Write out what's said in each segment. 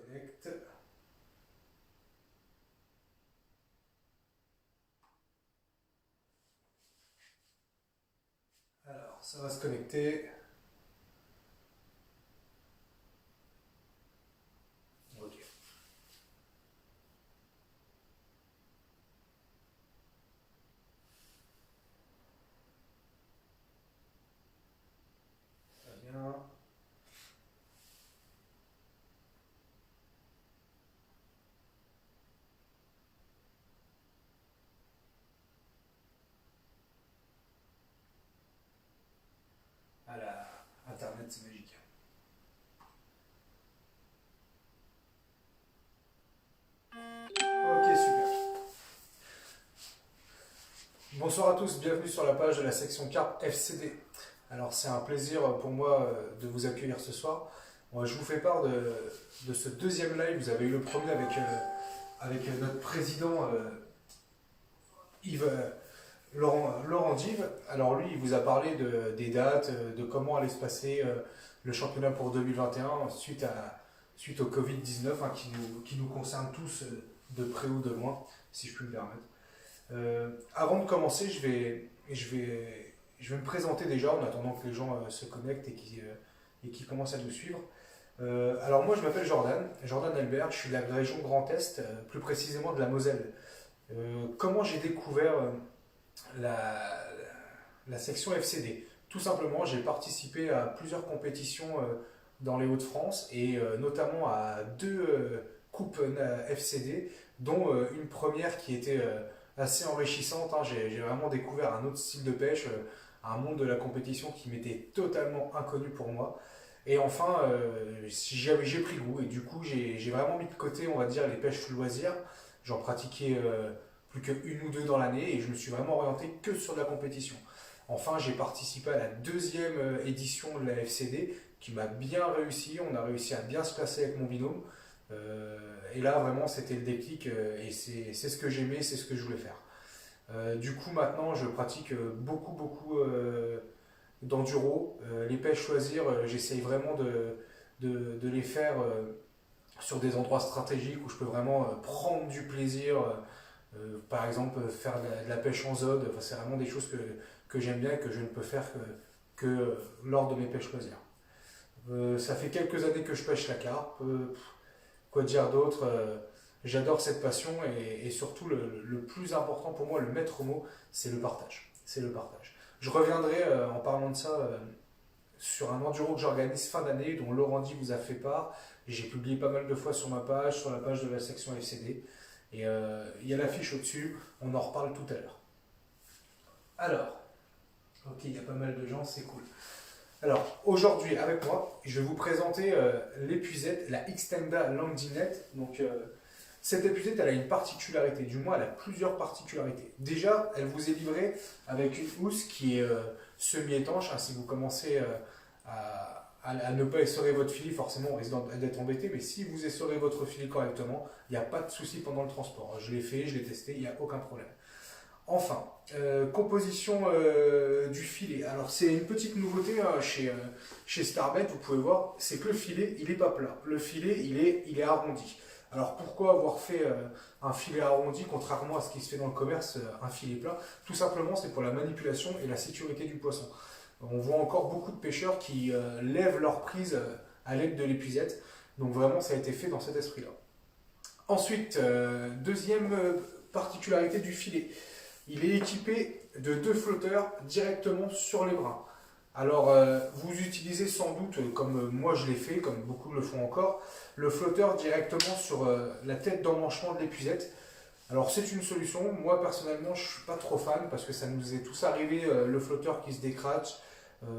connecte. Alors, ça va se connecter. Ok. Très bien. Voilà. Internet, c'est magique. Ok, super. Bonsoir à tous, bienvenue sur la page de la section carte FCD. Alors c'est un plaisir pour moi de vous accueillir ce soir. Moi, je vous fais part de ce deuxième live. Vous avez eu le premier avec notre président Yves, Laurent Dive. Alors lui, il vous a parlé des dates, de comment allait se passer le championnat pour 2021 suite au Covid-19 hein, qui nous concerne tous de près ou de loin, si je puis me permettre. Avant de commencer, je vais me présenter déjà en attendant que les gens se connectent et qui commencent à nous suivre. Alors moi je m'appelle Jordan Albert, je suis de la région Grand Est, plus précisément de la Moselle. Comment j'ai découvert la, la section FCD? Tout simplement, j'ai participé à plusieurs compétitions dans les Hauts-de-France et notamment à deux coupes FCD, dont une première qui était assez enrichissante. Hein. J'ai vraiment découvert un autre style de pêche, un monde de la compétition qui m'était totalement inconnu pour moi. Et enfin, j'ai pris goût et du coup, j'ai vraiment mis de côté, on va dire, les pêches loisirs. J'en pratiquais plus qu'une ou deux dans l'année et je me suis vraiment orienté que sur de la compétition. Enfin, j'ai participé à la deuxième édition de la FCD qui m'a bien réussi. On a réussi à bien se placer avec mon binôme. Et là, vraiment, c'était le déclic et c'est ce que j'aimais, c'est ce que je voulais faire. Du coup, maintenant, je pratique beaucoup d'enduro. Les pêches choisir, j'essaye vraiment de les faire sur des endroits stratégiques où je peux vraiment prendre du plaisir. Par exemple, faire de la pêche en zone, enfin, c'est vraiment des choses que j'aime bien et que je ne peux faire que lors de mes pêches loisirs. Ça fait quelques années que je pêche la carpe. Quoi dire d'autre J'adore cette passion et surtout le plus important pour moi, le maître mot, c'est le partage. C'est le partage. Je reviendrai en parlant de ça sur un enduro que j'organise fin d'année dont Laurent Di vous a fait part. J'ai publié pas mal de fois sur ma page, sur la page de la section FCD. Et il y a l'affiche au-dessus, on en reparle tout à l'heure. Alors, ok, il y a pas mal de gens, c'est cool. Alors, aujourd'hui, avec moi, je vais vous présenter l'épuisette, la Xtenda Landinette. Donc, cette épuisette, elle a une particularité, du moins, elle a plusieurs particularités. Déjà, elle vous est livrée avec une housse qui est semi-étanche. Hein, si vous commencez à ne pas essorer votre filet, forcément, on risque d'être embêté. Mais si vous essorez votre filet correctement, il n'y a pas de souci pendant le transport. Je l'ai fait, je l'ai testé, il n'y a aucun problème. Enfin, composition du filet. Alors c'est une petite nouveauté hein, chez Starbait, vous pouvez voir, c'est que le filet, il n'est pas plat. Le filet, il est arrondi. Alors pourquoi avoir fait un filet arrondi, contrairement à ce qui se fait dans le commerce, un filet plat? Tout simplement, c'est pour la manipulation et la sécurité du poisson. On voit encore beaucoup de pêcheurs qui lèvent leur prise à l'aide de l'épuisette. Donc vraiment, ça a été fait dans cet esprit-là. Ensuite, deuxième particularité du filet. Il est équipé de deux flotteurs directement sur les brins. Alors, vous utilisez sans doute, comme moi je l'ai fait, comme beaucoup le font encore, le flotteur directement sur la tête d'emmanchement de l'épuisette. Alors, c'est une solution. Moi, personnellement, je ne suis pas trop fan parce que ça nous est tous arrivé, le flotteur qui se décrache.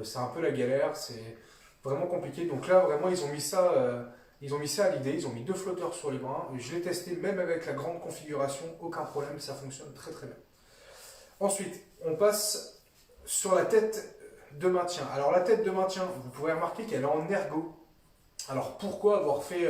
C'est un peu la galère, c'est vraiment compliqué. Donc là, vraiment, ils ont mis ça à l'idée. Ils ont mis deux flotteurs sur les brins. Je l'ai testé même avec la grande configuration, aucun problème, ça fonctionne très très bien. Ensuite, on passe sur la tête de maintien. Alors la tête de maintien, vous pourrez remarquer qu'elle est en ergot. Alors pourquoi avoir fait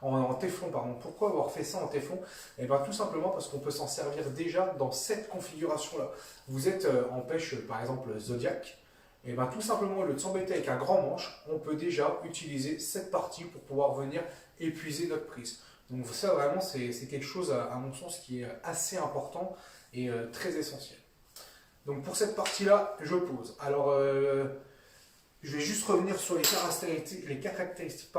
en téflon, pardon, pourquoi avoir fait ça en téflon? Eh bien tout simplement parce qu'on peut s'en servir déjà dans cette configuration-là. Vous êtes en pêche par exemple Zodiac, Et bien tout simplement, au lieu de s'embêter avec un grand manche, on peut déjà utiliser cette partie pour pouvoir venir épuiser notre prise. Donc ça vraiment c'est quelque chose à mon sens qui est assez important et très essentiel. Donc pour cette partie-là, je pose. Alors je vais juste revenir sur les caractéristiques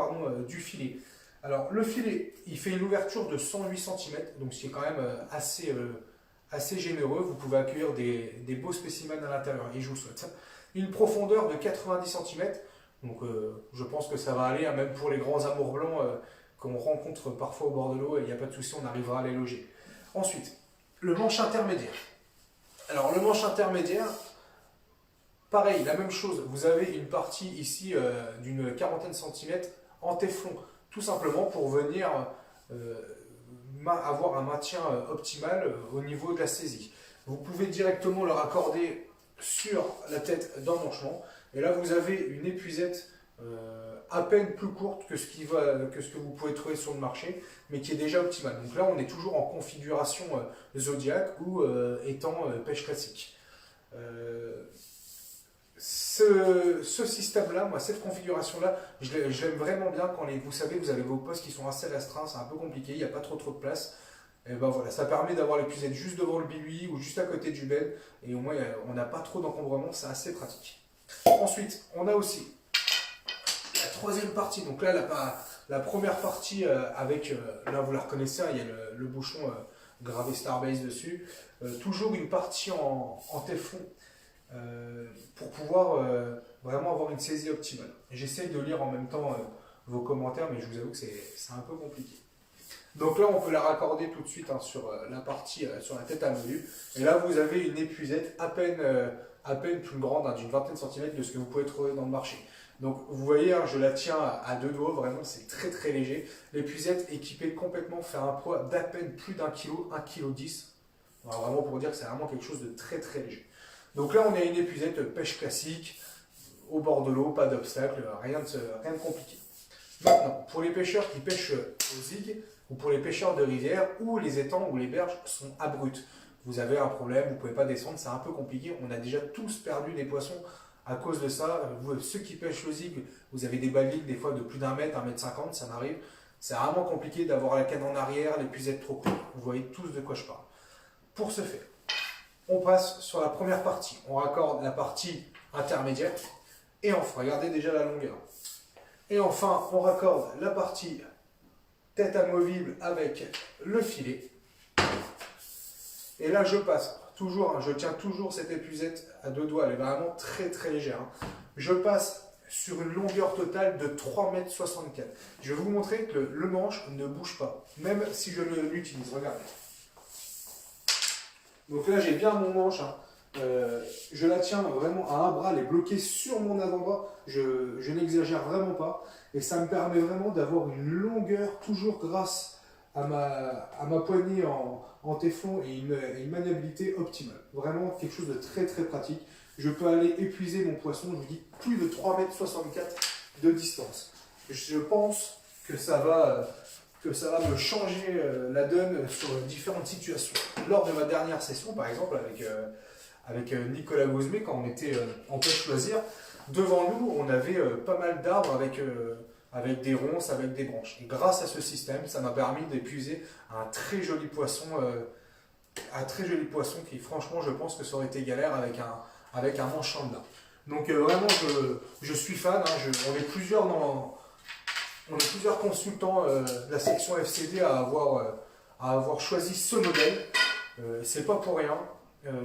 du filet. Alors le filet, il fait une ouverture de 108 cm, donc c'est quand même assez généreux. Vous pouvez accueillir des beaux spécimens à l'intérieur, et je vous le souhaite. Une profondeur de 90 cm, donc je pense que ça va aller, hein, même pour les grands amours blancs qu'on rencontre parfois au bord de l'eau, il n'y a pas de souci, on arrivera à les loger. Ensuite, le manche intermédiaire. Alors le manche intermédiaire, pareil, la même chose, vous avez une partie ici d'une quarantaine centimètres en téflon, tout simplement pour venir avoir un maintien optimal au niveau de la saisie. Vous pouvez directement le raccorder sur la tête d'un manchement, et là vous avez une épuisette à peine plus courte que ce que vous pouvez trouver sur le marché, mais qui est déjà optimale. Donc là on est toujours en configuration Zodiac ou étant pêche classique. Ce système-là, moi, cette configuration-là, je l'aime vraiment bien quand vous savez, vous avez vos postes qui sont assez restreints, c'est un peu compliqué, il n'y a pas trop de place. Et ben voilà, ça permet d'avoir l'épuisette juste devant le bilui ou juste à côté du bed, et au moins on n'a pas trop d'encombrement, c'est assez pratique. Ensuite, on a aussi la troisième partie. Donc là, la première partie avec, là vous la reconnaissez, hein, il y a le bouchon gravé Starbase dessus. Toujours une partie en téflon. Pour pouvoir vraiment avoir une saisie optimale. J'essaye de lire en même temps vos commentaires, mais je vous avoue que c'est un peu compliqué. Donc là, on peut la raccorder tout de suite hein, sur la partie, sur la tête à menu. Et là, vous avez une épuisette à peine plus grande, hein, d'une vingtaine de centimètres de ce que vous pouvez trouver dans le marché. Donc vous voyez, hein, je la tiens à deux doigts, vraiment c'est très très léger. L'épuisette équipée complètement fait un poids d'à peine plus d'1 kg, 1,10 kg. Alors, vraiment pour dire que c'est vraiment quelque chose de très très léger. Donc là, on a une épuisette pêche classique, au bord de l'eau, pas d'obstacle, rien de compliqué. Maintenant, pour les pêcheurs qui pêchent au zig, ou pour les pêcheurs de rivière, où les étangs ou les berges sont abruptes, vous avez un problème, vous ne pouvez pas descendre, c'est un peu compliqué. On a déjà tous perdu des poissons à cause de ça. Ceux qui pêchent le zig, vous avez des balines des fois de plus d'1 mètre, 1,50 m, ça m'arrive. C'est vraiment compliqué d'avoir la canne en arrière, l'épuisette trop courte. Vous voyez tous de quoi je parle. Pour ce faire, on passe sur la première partie. On raccorde la partie intermédiaire. Et enfin, regardez déjà la longueur. Et enfin, on raccorde la partie tête amovible avec le filet. Et là, je passe toujours, hein, je tiens toujours cette épuisette à deux doigts. Elle est vraiment très très légère. Hein. Je passe sur une longueur totale de 3,64 m. Je vais vous montrer que le manche ne bouge pas, même si je l'utilise. Regardez. Donc là, j'ai bien mon manche. Hein. Je la tiens vraiment à un bras, elle est bloquée sur mon avant-bras. Je n'exagère vraiment pas. Et ça me permet vraiment d'avoir une longueur, toujours grâce à ma poignée en téflon et une maniabilité optimale. Vraiment quelque chose de très très pratique. Je peux aller épuiser mon poisson, je vous dis, plus de 3,64 m de distance. Je pense que ça va me changer la donne sur différentes situations. Lors de ma dernière session, par exemple, avec Nicolas Gauzmet, quand on était en pêche loisir, devant nous, on avait pas mal d'arbres avec des ronces, avec des branches. Et grâce à ce système, ça m'a permis d'épuiser un très joli poisson qui, franchement, je pense que ça aurait été galère avec un manche en lin. Donc vraiment, je suis fan. Hein, on est plusieurs consultants de la section FCD à avoir choisi ce modèle. C'est pas pour rien.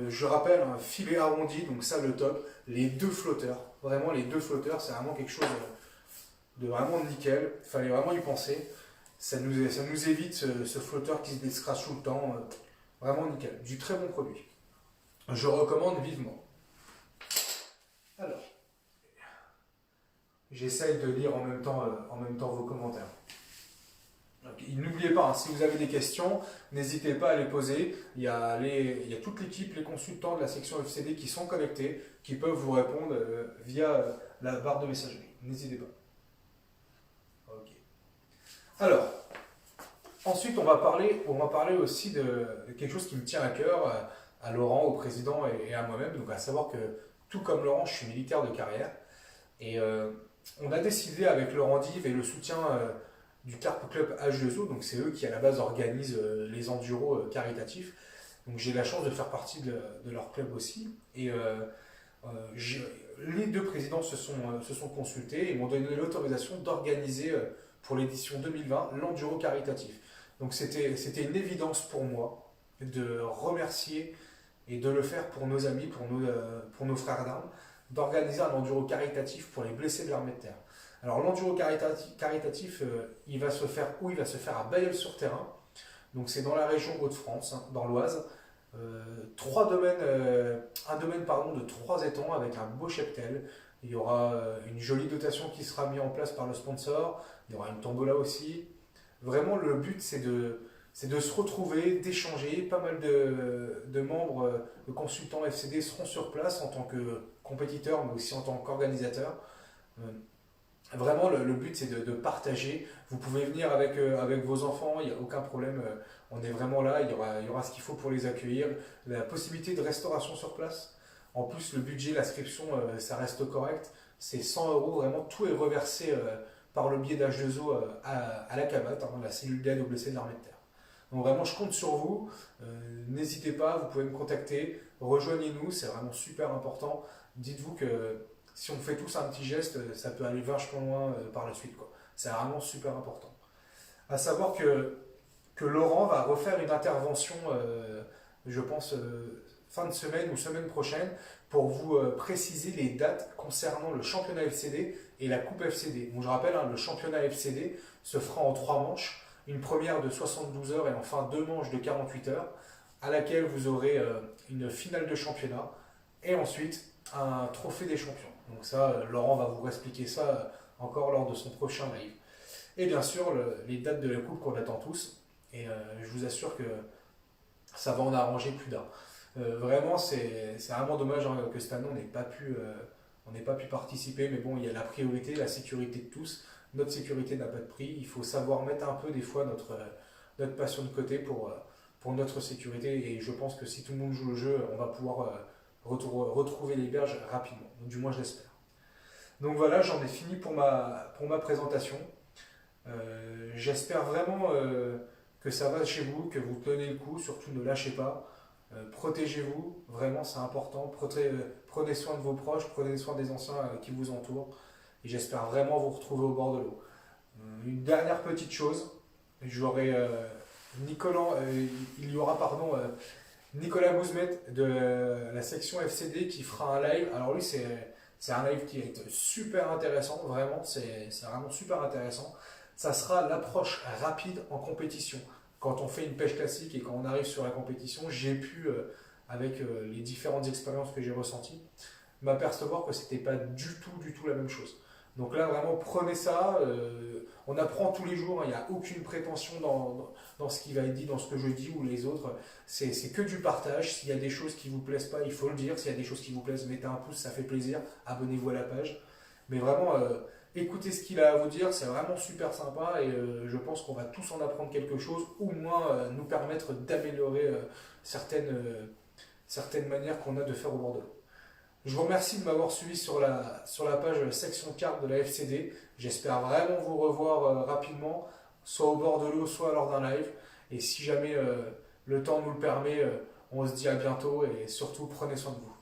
Je rappelle, un filet arrondi, donc ça le top. Les deux flotteurs, vraiment les deux flotteurs, c'est vraiment quelque chose de vraiment nickel. Il fallait vraiment y penser. Ça nous évite ce flotteur qui se descrache tout le temps. Vraiment nickel. Du très bon produit. Je recommande vivement. Alors, j'essaye de lire en même temps vos commentaires. N'oubliez pas, hein, si vous avez des questions, n'hésitez pas à les poser. Il y a toute l'équipe, les consultants de la section FCD qui sont connectés, qui peuvent vous répondre via la barre de messagerie. N'hésitez pas. Ok. Alors, ensuite, on va parler aussi de quelque chose qui me tient à cœur, à Laurent, au président et à moi-même, donc à savoir que tout comme Laurent, je suis militaire de carrière. Et on a décidé avec Laurent Dive et le soutien du Carpe Club H2O, donc c'est eux qui à la base organisent les enduros caritatifs. Donc j'ai la chance de faire partie de leur club aussi. Et euh, j'ai- les deux présidents se sont consultés et m'ont donné l'autorisation d'organiser pour l'édition 2020 l'enduro caritatif. Donc c'était une évidence pour moi de remercier et de le faire pour nos amis, pour nos frères d'armes, d'organiser un enduro caritatif pour les blessés de l'armée de terre. Alors l'enduro caritatif, il va se faire où? Il va se faire à Bailleul-sur-Terrain, donc c'est dans la région Hauts-de-France, hein, dans l'Oise. Trois domaines, un domaine pardon, de 3 étangs avec un beau cheptel. Il y aura une jolie dotation qui sera mise en place par le sponsor. Il y aura une tombola aussi. Vraiment, le but, c'est de se retrouver, d'échanger. Pas mal de membres, de consultants FCD seront sur place en tant que compétiteurs, mais aussi en tant qu'organisateurs. Euh, Vraiment, le but, c'est de partager. Vous pouvez venir avec vos enfants, il n'y a aucun problème. On est vraiment là, il y aura ce qu'il faut pour les accueillir. La possibilité de restauration sur place. En plus, le budget, l'inscription, ça reste correct. C'est 100 euros, vraiment, tout est reversé par le biais d'H2O à la CAMAT, hein, la cellule d'aide aux blessés de l'armée de terre. Donc vraiment, je compte sur vous. N'hésitez pas, vous pouvez me contacter. Rejoignez-nous, c'est vraiment super important. Dites-vous que si on fait tous un petit geste, ça peut aller vachement loin par la suite, quoi. C'est vraiment super important. À savoir que Laurent va refaire une intervention, je pense, fin de semaine ou semaine prochaine, pour vous préciser les dates concernant le championnat FCD et la coupe FCD. Donc je rappelle, hein, le championnat FCD se fera en 3 manches, une première de 72 heures et enfin 2 manches de 48 heures, à laquelle vous aurez une finale de championnat et ensuite un trophée des champions. Donc ça, Laurent va vous expliquer ça encore lors de son prochain live. Et bien sûr, les dates de la coupe qu'on attend tous. Et je vous assure que ça va en arranger plus d'un. Vraiment, c'est vraiment dommage hein, que cette année, on n'ait pas pu participer. Mais bon, il y a la priorité, la sécurité de tous. Notre sécurité n'a pas de prix. Il faut savoir mettre un peu des fois notre passion de côté pour notre sécurité. Et je pense que si tout le monde joue le jeu, on va pouvoir retrouver les berges rapidement. Du moins, je l'espère. Donc voilà, j'en ai fini pour ma présentation. J'espère vraiment que ça va chez vous, que vous tenez le coup, surtout ne lâchez pas. Protégez-vous, vraiment c'est important. Prenez soin de vos proches, prenez soin des anciens qui vous entourent. Et j'espère vraiment vous retrouver au bord de l'eau. Une dernière petite chose, j'aurai il y aura pardon, Nicolas Bouzmet de la section FCD qui fera un live. Alors lui c'est un live qui est super intéressant, vraiment, c'est vraiment super intéressant. Ça sera l'approche rapide en compétition. Quand on fait une pêche classique et quand on arrive sur la compétition, j'ai pu, avec les différentes expériences que j'ai ressenties, m'apercevoir que c'était pas du tout la même chose. Donc là, vraiment, prenez ça. On apprend tous les jours. Il n'y a aucune prétention dans ce qui va être dit, dans ce que je dis ou les autres. C'est que du partage. S'il y a des choses qui ne vous plaisent pas, il faut le dire. S'il y a des choses qui vous plaisent, mettez un pouce, ça fait plaisir. Abonnez-vous à la page. Mais vraiment, écoutez ce qu'il a à vous dire. C'est vraiment super sympa et je pense qu'on va tous en apprendre quelque chose, ou au moins nous permettre d'améliorer certaines manières qu'on a de faire au bord de l'eau. Je vous remercie de m'avoir suivi sur la page section carte de la FCD. J'espère vraiment vous revoir rapidement, soit au bord de l'eau, soit lors d'un live. Et si jamais le temps nous le permet, on se dit à bientôt et surtout prenez soin de vous.